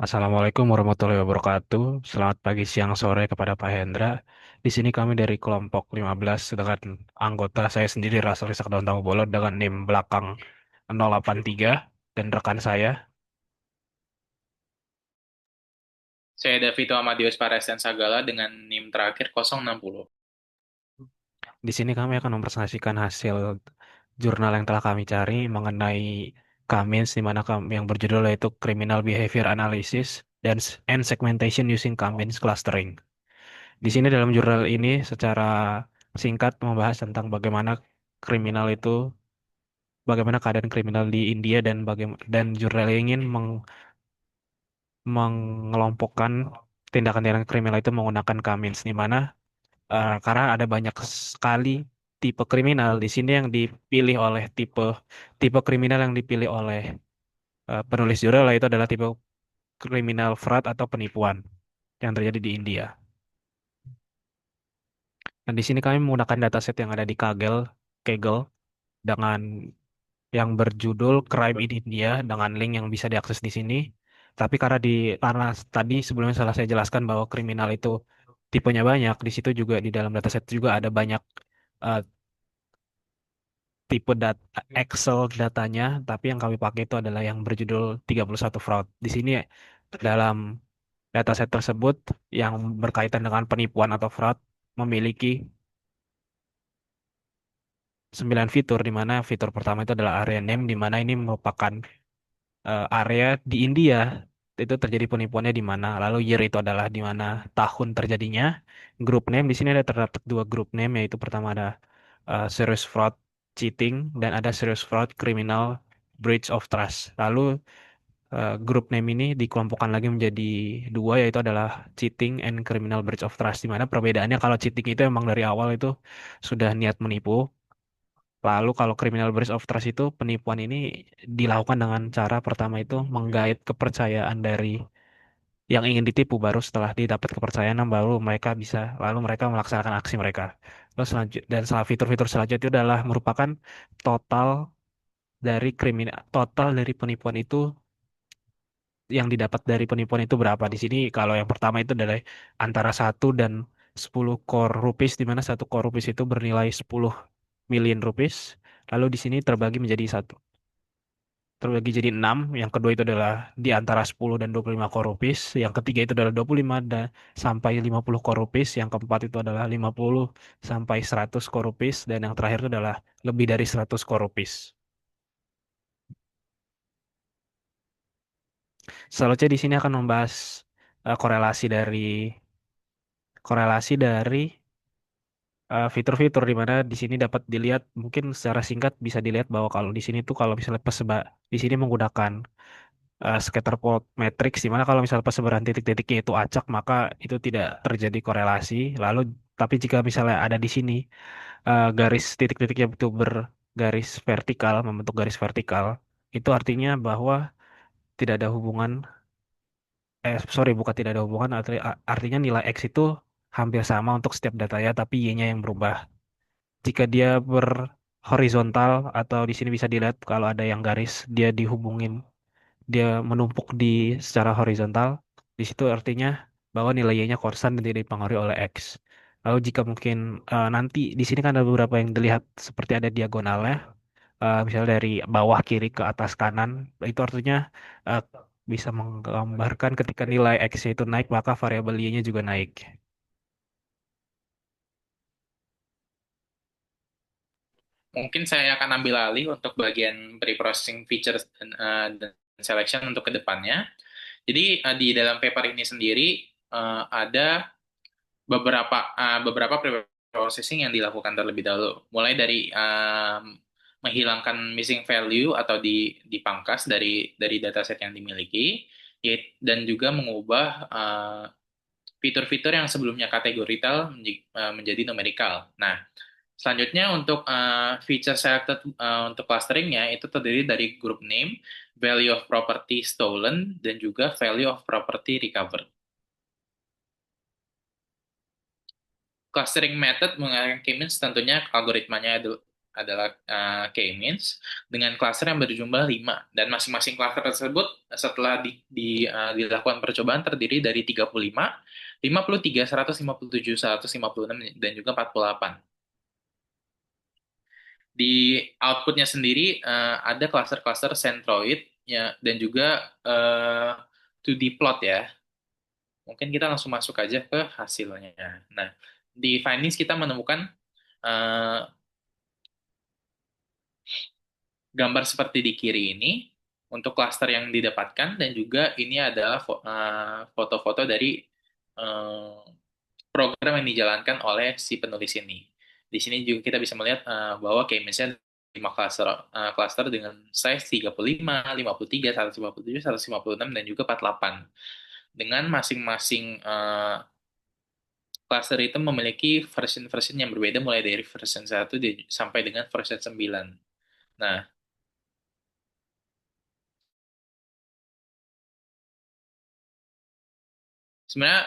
Assalamualaikum warahmatullahi wabarakatuh. Selamat pagi, siang, sore kepada Pak Hendra. Di sini kami dari kelompok 15 dengan anggota saya sendiri Rasel Risak Daun Tamu Bolot dengan NIM belakang 083 dan rekan saya. Saya Davito Amadius Paresten Sagala dengan NIM terakhir 060. Di sini kami akan mempresentasikan hasil jurnal yang telah kami cari mengenai Kamins di mana yang berjudul yaitu Criminal Behavior Analysis and Segmentation Using Kamins Clustering. Di sini dalam jurnal ini secara singkat membahas tentang bagaimana keadaan kriminal di India dan jurnal ingin mengelompokkan tindakan-tindakan kriminal itu menggunakan Kamins di mana karena ada banyak sekali tipe kriminal di sini yang dipilih oleh tipe tipe kriminal yang dipilih oleh penulis jurnal itu adalah tipe kriminal fraud atau penipuan yang terjadi di India. Dan di sini kami menggunakan dataset yang ada di Kaggle dengan yang berjudul Crime in India dengan link yang bisa diakses di sini. Tapi karena tadi sebelumnya salah saya jelaskan bahwa kriminal itu tipenya banyak, di situ juga di dalam dataset juga ada banyak eh, tipe Excel datanya, tapi yang kami pakai itu adalah yang berjudul 31 fraud. Di sini dalam dataset tersebut yang berkaitan dengan penipuan atau fraud memiliki 9 fitur di mana fitur pertama itu adalah area name di mana ini merupakan area di India itu terjadi penipuannya di mana. Lalu year itu adalah di mana tahun terjadinya. Group name di sini ada terdapat dua group name yaitu pertama ada serious fraud cheating dan ada serious fraud criminal breach of trust. Lalu grup name ini dikelompokkan lagi menjadi dua yaitu adalah cheating and criminal breach of trust di mana perbedaannya kalau cheating itu emang dari awal itu sudah niat menipu. Lalu kalau criminal breach of trust itu penipuan ini dilakukan dengan cara pertama itu menggait kepercayaan dari yang ingin ditipu baru setelah didapat kepercayaan lalu mereka melaksanakan aksi mereka. Dan setelah fitur-fitur selanjutnya itu adalah merupakan total total dari penipuan itu yang didapat dari penipuan itu berapa. Di sini kalau yang pertama itu adalah antara 1 dan 10 core rupees di mana 1 core rupees itu bernilai 10 million rupees. Lalu di sini terbagi jadi 6. Yang kedua itu adalah di antara 10 dan 25 core rupees. Yang ketiga itu adalah 25 sampai 50 core rupees. Yang keempat itu adalah 50 sampai 100 core rupees. Dan yang terakhir itu adalah lebih dari 100 core rupees. Selanjutnya di sini akan membahas eh, korelasi dari korelasi dari fitur-fitur di mana di sini dapat dilihat mungkin secara singkat bisa dilihat bahwa kalau di sini tuh kalau misalnya di sini menggunakan scatter plot matrix di mana kalau misalnya persebaran titik-titiknya itu acak maka itu tidak terjadi korelasi. Tapi jika misalnya ada di sini garis titik-titiknya itu bergaris vertikal membentuk garis vertikal itu artinya bahwa tidak ada hubungan sorry bukan tidak ada hubungan artinya nilai X itu hampir sama untuk setiap datanya tapi Y-nya yang berubah. Jika dia berhorizontal atau di sini bisa dilihat kalau ada yang garis dia menumpuk secara horizontal, di situ artinya bahwa nilai Y-nya konstan dan tidak dipengaruhi oleh X. Lalu jika mungkin nanti di sini kan ada beberapa yang dilihat seperti ada diagonalnya, misalnya dari bawah kiri ke atas kanan, itu artinya eh, bisa menggambarkan ketika nilai X itu naik maka variabel Y-nya juga naik. Mungkin saya akan ambil alih untuk bagian pre-processing features dan selection untuk kedepannya. Jadi di dalam paper ini sendiri ada beberapa pre-processing yang dilakukan terlebih dahulu. Mulai dari menghilangkan missing value atau dipangkas dari dataset yang dimiliki, dan juga mengubah fitur-fitur yang sebelumnya kategorical menjadi numerical. Nah, selanjutnya untuk feature selected untuk clusteringnya itu terdiri dari group name, value of property stolen, dan juga value of property recovered. Clustering method menggunakan k-means tentunya algoritmanya adalah K-means dengan cluster yang berjumlah 5 dan masing-masing cluster tersebut setelah dilakukan percobaan terdiri dari 35, 53, 157, 156 dan juga 48. Di outputnya sendiri ada cluster-cluster centroid ya dan juga 2D plot ya. Mungkin kita langsung masuk aja ke hasilnya. Nah, di findings kita menemukan eh, gambar seperti di kiri ini untuk klaster yang didapatkan dan juga ini adalah foto-foto dari eh, program yang dijalankan oleh si penulis ini. Di sini juga kita bisa melihat bahwa K-means-nya 5 cluster dengan size 35, 53, 157, 156, dan juga 48. Dengan masing-masing cluster itu memiliki version-version yang berbeda mulai dari version 1 sampai dengan version 9. Nah, sebenarnya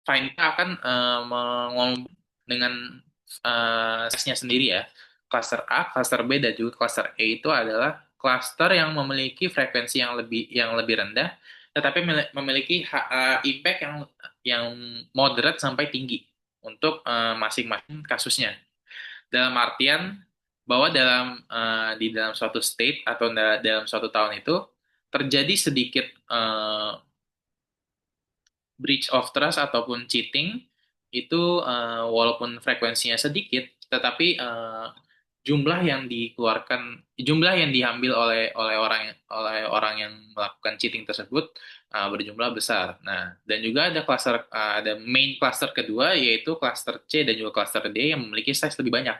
Find akan mengomong dengan size-nya sendiri ya. Cluster A, cluster B, dan juga cluster E itu adalah cluster yang memiliki frekuensi yang lebih rendah, tetapi memiliki impact yang moderate sampai tinggi untuk masing-masing kasusnya. Dalam artian bahwa di dalam suatu state atau dalam suatu tahun itu terjadi sedikit breach of trust ataupun cheating itu walaupun frekuensinya sedikit, tetapi jumlah yang dikeluarkan, jumlah yang diambil oleh orang yang melakukan cheating tersebut berjumlah besar. Nah, dan juga ada main cluster kedua yaitu cluster C dan juga cluster D yang memiliki size lebih banyak,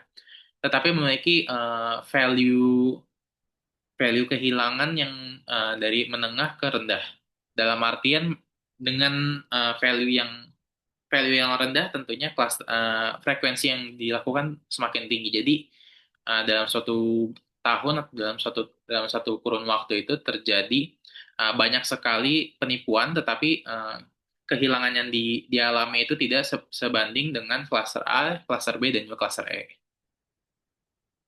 tetapi memiliki value value kehilangan yang dari menengah ke rendah. Dalam artian dengan value yang rendah tentunya frekuensi yang dilakukan semakin tinggi. Jadi dalam suatu tahun atau dalam satu kurun waktu itu terjadi banyak sekali penipuan, tetapi kehilangan yang dialami itu tidak sebanding dengan cluster A, cluster B, dan juga cluster E.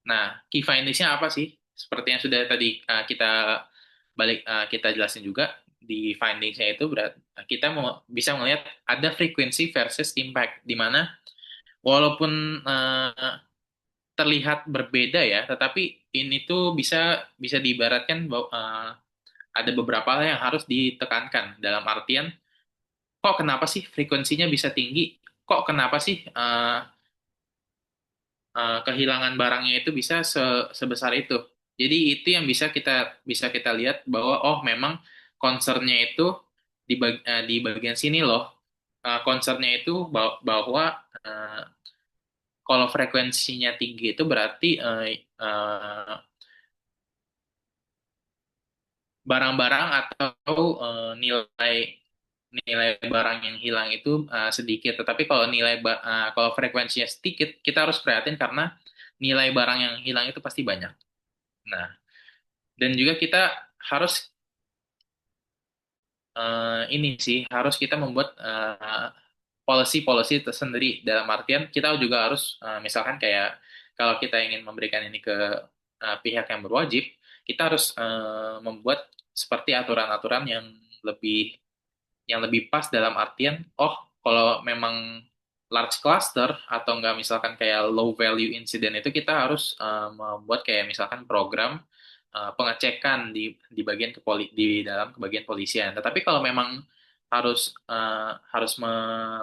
Nah, key findings-nya apa sih? Seperti yang sudah tadi kita jelasin juga di findings-nya itu kita bisa melihat ada frekuensi versus impact di mana walaupun terlihat berbeda ya, tetapi ini tuh bisa bisa diibaratkan bahwa ada beberapa hal yang harus ditekankan dalam artian kok kenapa sih frekuensinya bisa tinggi? Kok kenapa sih kehilangan barangnya itu bisa sebesar itu. Jadi itu yang bisa kita lihat bahwa oh memang concernnya itu di bagian sini loh. Concernnya itu bahwa eh, kalau frekuensinya tinggi itu berarti barang-barang atau nilai nilai barang yang hilang itu sedikit. Tetapi kalau frekuensinya sedikit, kita harus prihatin karena nilai barang yang hilang itu pasti banyak. Nah, dan juga kita harus ini sih harus kita membuat policy-policy tersendiri dalam artian kita juga harus misalkan kayak kalau kita ingin memberikan ini ke pihak yang berwajib, kita harus membuat seperti aturan-aturan lebih yang lebih pas dalam artian, oh kalau memang large cluster atau enggak misalkan kayak low value incident itu kita harus membuat kayak misalkan program pengecekan di dalam kebagian polisian. Tetapi kalau memang harus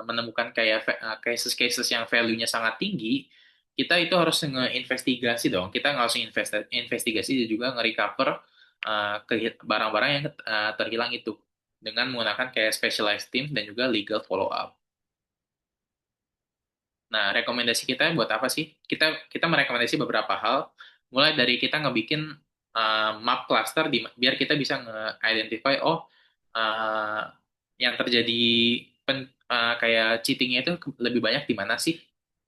menemukan kayak cases-cases yang value-nya sangat tinggi, kita itu harus ngeinvestigasi dong. Kita nggak harus investigasi dan juga nge-recover barang-barang yang terhilang itu dengan menggunakan kayak specialized team dan juga legal follow up. Nah, rekomendasi kita buat apa sih? Kita merekomendasi beberapa hal, mulai dari kita ngebikin map cluster biar kita bisa nge-identify oh uh, yang terjadi kayak cheatingnya itu lebih banyak di mana sih?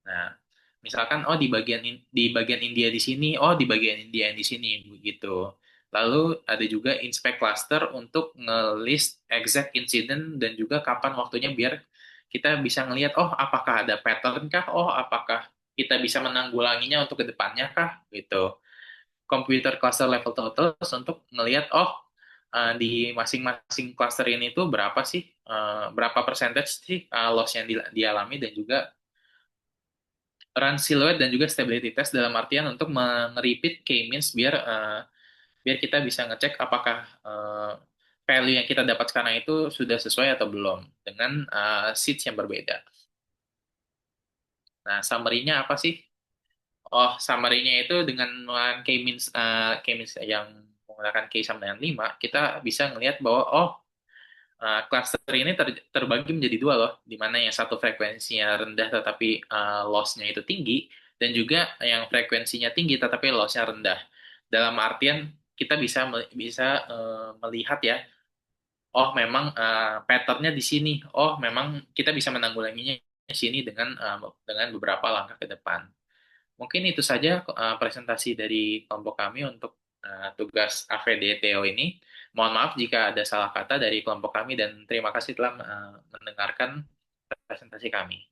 Nah, misalkan oh di bagian India di sini, oh di bagian India yang di sini begitu. Lalu ada juga inspect cluster untuk nge-list exact incident dan juga kapan waktunya biar kita bisa ngelihat oh apakah ada pattern kah? Oh apakah kita bisa menanggulanginya untuk ke depannya kah gitu. Computer cluster level totals untuk ngelihat di masing-masing cluster ini tuh berapa sih berapa percentage sih loss yang dialami, dan juga run silhouette dan juga stability test dalam artian untuk nge-repeat k-means biar kita bisa ngecek apakah value yang kita dapat sekarang itu sudah sesuai atau belum dengan seeds yang berbeda. Nah, summary-nya apa sih? Oh, summary-nya itu dengan menggunakan K-means yang menggunakan K sama dengan 5, kita bisa ngelihat bahwa cluster ini terbagi menjadi dua loh, di mana yang satu frekuensinya rendah tetapi loss-nya itu tinggi, dan juga yang frekuensinya tinggi tetapi loss-nya rendah. Dalam artian kita bisa melihat ya, oh memang pattern-nya di sini, oh memang kita bisa menanggulanginya di sini dengan beberapa langkah ke depan. Mungkin itu saja presentasi dari kelompok kami untuk tugas AVDTO ini. Mohon maaf jika ada salah kata dari kelompok kami, dan terima kasih telah mendengarkan presentasi kami.